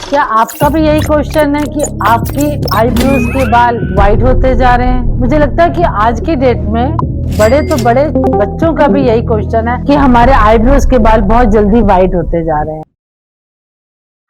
क्या आपका भी यही क्वेश्चन है कि आपकी आईब्रोज के बाल वाइट होते जा रहे हैं? मुझे लगता है कि आज की डेट में बड़े तो बड़े बच्चों का भी यही क्वेश्चन है कि हमारे आईब्रोज के बाल बहुत जल्दी वाइट होते जा रहे हैं।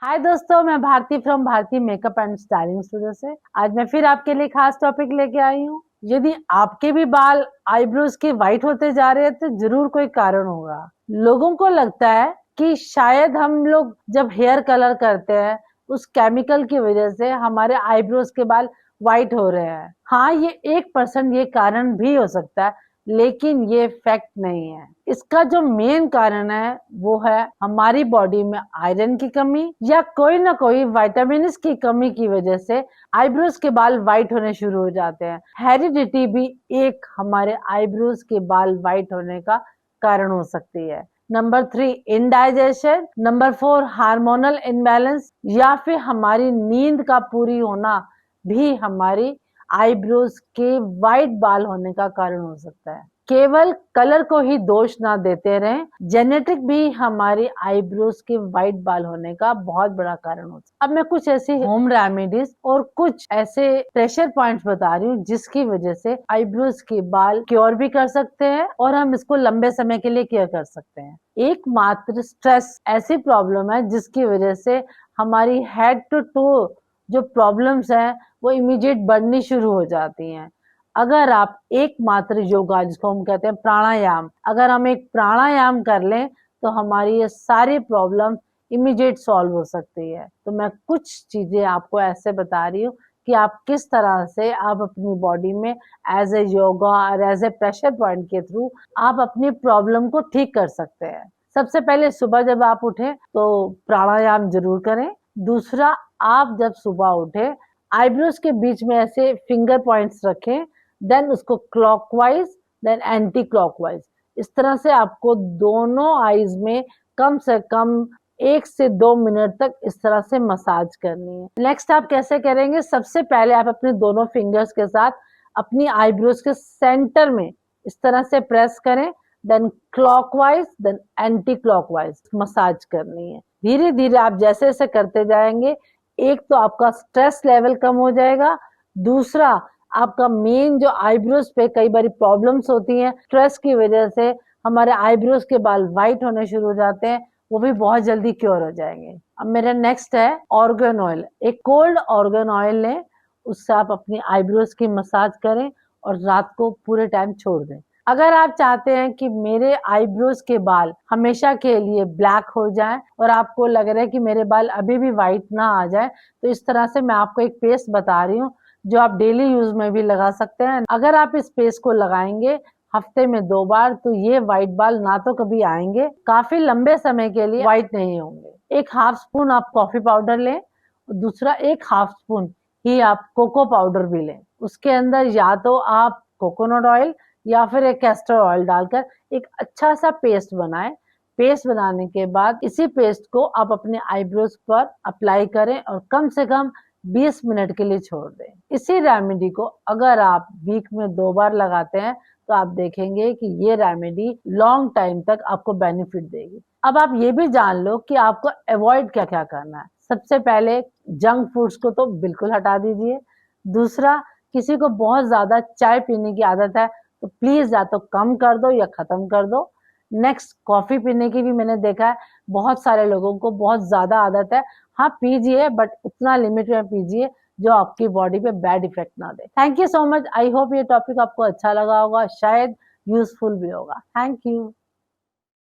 हाय दोस्तों, मैं Bharti from Bharti makeup and styling studio से आज मैं फिर आपके लिए खास टॉपिक लेके आई हूँ। यदि आपके भी बाल आईब्रोज के वाइट होते जा रहे हैं तो जरूर कोई कारण होगा। लोगों को लगता है कि शायद हम लोग जब हेयर कलर करते हैं उस केमिकल की वजह से हमारे आईब्रोज के बाल वाइट हो रहे हैं। हाँ, ये 1% ये कारण भी हो सकता है, लेकिन ये फैक्ट नहीं है। इसका जो मेन कारण है वो है हमारी बॉडी में आयरन की कमी या कोई ना कोई विटामिन की कमी की वजह से आईब्रोज के बाल वाइट होने शुरू हो जाते हैं। हेरिडिटी भी एक हमारे आईब्रोज के बाल वाइट होने का कारण हो सकती है। Number 3, indigestion. Number 4, hormonal imbalance या फिर हमारी नींद का पूरी होना भी हमारी आईब्रोज के वाइट बाल होने का कारण हो सकता है। केवल कलर को ही दोष ना देते रहें, जेनेटिक भी हमारी आईब्रोज के वाइट बाल होने का बहुत बड़ा कारण होता है। अब मैं कुछ ऐसी होम रेमेडीज और कुछ ऐसे प्रेशर पॉइंट्स बता रही हूँ जिसकी वजह से आईब्रोज के बाल क्योर भी कर सकते हैं और हम इसको लंबे समय के लिए केयर कर सकते हैं। एकमात्र स्ट्रेस ऐसी प्रॉब्लम है जिसकी वजह से हमारी हेड टू टो जो प्रॉब्लम्स है वो इमीडिएट बढ़नी शुरू हो जाती हैं। अगर आप एकमात्र योगा जिसको हम कहते हैं प्राणायाम, अगर हम एक प्राणायाम कर लें तो हमारी ये सारी प्रॉब्लम इमीडिएट सॉल्व हो सकती है। तो मैं कुछ चीजें आपको ऐसे बता रही हूँ कि आप किस तरह से आप अपनी बॉडी में एज ए योगा और एज ए प्रेशर पॉइंट के थ्रू आप अपनी प्रॉब्लम को ठीक कर सकते हैं। सबसे पहले सुबह जब आप उठे तो प्राणायाम जरूर करें। दूसरा, आप जब सुबह उठे आईब्रोज के बीच में ऐसे फिंगर पॉइंट्स रखें, देन उसको क्लॉकवाइज देन एंटी क्लॉकवाइज, इस तरह से आपको दोनों आईज में कम से कम 1 से 2 मिनट तक इस तरह से मसाज करनी है। नेक्स्ट आप कैसे करेंगे? सबसे पहले आप अपने दोनों फिंगर्स के साथ अपनी आईब्रोज के सेंटर में इस तरह से प्रेस करें, then clockwise then anti clockwise massage करनी है। धीरे धीरे आप जैसे जैसे करते जाएंगे, एक तो आपका स्ट्रेस लेवल कम हो जाएगा, दूसरा आपका मेन जो आईब्रोज पे कई बार प्रॉब्लम्स होती हैं स्ट्रेस की वजह से हमारे आईब्रोज के बाल वाइट होने शुरू हो जाते हैं, वो भी बहुत जल्दी क्योर हो जाएंगे। अब मेरा नेक्स्ट है ऑर्गन ऑयल। एक कोल्ड ऑर्गन ऑयल लें, उससे आप अपनी आईब्रोज की मसाज करें और रात को पूरे टाइम छोड़ दें। अगर आप चाहते हैं कि मेरे आईब्रोज के बाल हमेशा के लिए ब्लैक हो जाएं और आपको लग रहा है कि मेरे बाल अभी भी व्हाइट ना आ जाए, तो इस तरह से मैं आपको एक पेस्ट बता रही हूँ जो आप डेली यूज में भी लगा सकते हैं। अगर आप इस पेस्ट को लगाएंगे हफ्ते में 2 बार, तो ये व्हाइट बाल ना तो कभी आएंगे, काफी लंबे समय के लिए व्हाइट नहीं होंगे। एक हाफ स्पून आप कॉफी पाउडर लें, दूसरा एक हाफ स्पून ही आप कोको पाउडर भी लें। उसके अंदर या तो आप कोकोनट ऑयल या फिर एक कैस्टर ऑयल डालकर एक अच्छा सा पेस्ट बनाएं। पेस्ट बनाने के बाद इसी पेस्ट को आप अपने आईब्रोज पर अप्लाई करें और कम से कम 20 मिनट के लिए छोड़ दें। इसी रेमेडी को अगर आप वीक में 2 बार लगाते हैं तो आप देखेंगे कि ये रेमेडी लॉन्ग टाइम तक आपको बेनिफिट देगी। अब आप ये भी जान लो कि आपको अवॉइड क्या क्या करना है। सबसे पहले जंक फूड्स को तो बिल्कुल हटा दीजिए। दूसरा, किसी को बहुत ज्यादा चाय पीने की आदत है तो प्लीज या तो कम कर दो या खत्म कर दो। नेक्स्ट, कॉफी पीने की भी मैंने देखा है बहुत सारे लोगों को बहुत ज्यादा आदत है। हाँ, पीजिए बट उतना लिमिट में पीजिए जो आपकी बॉडी पे बैड इफेक्ट ना दे। Thank you so much. I hope ये टॉपिक आपको अच्छा लगा होगा, शायद यूजफुल भी होगा। Thank you.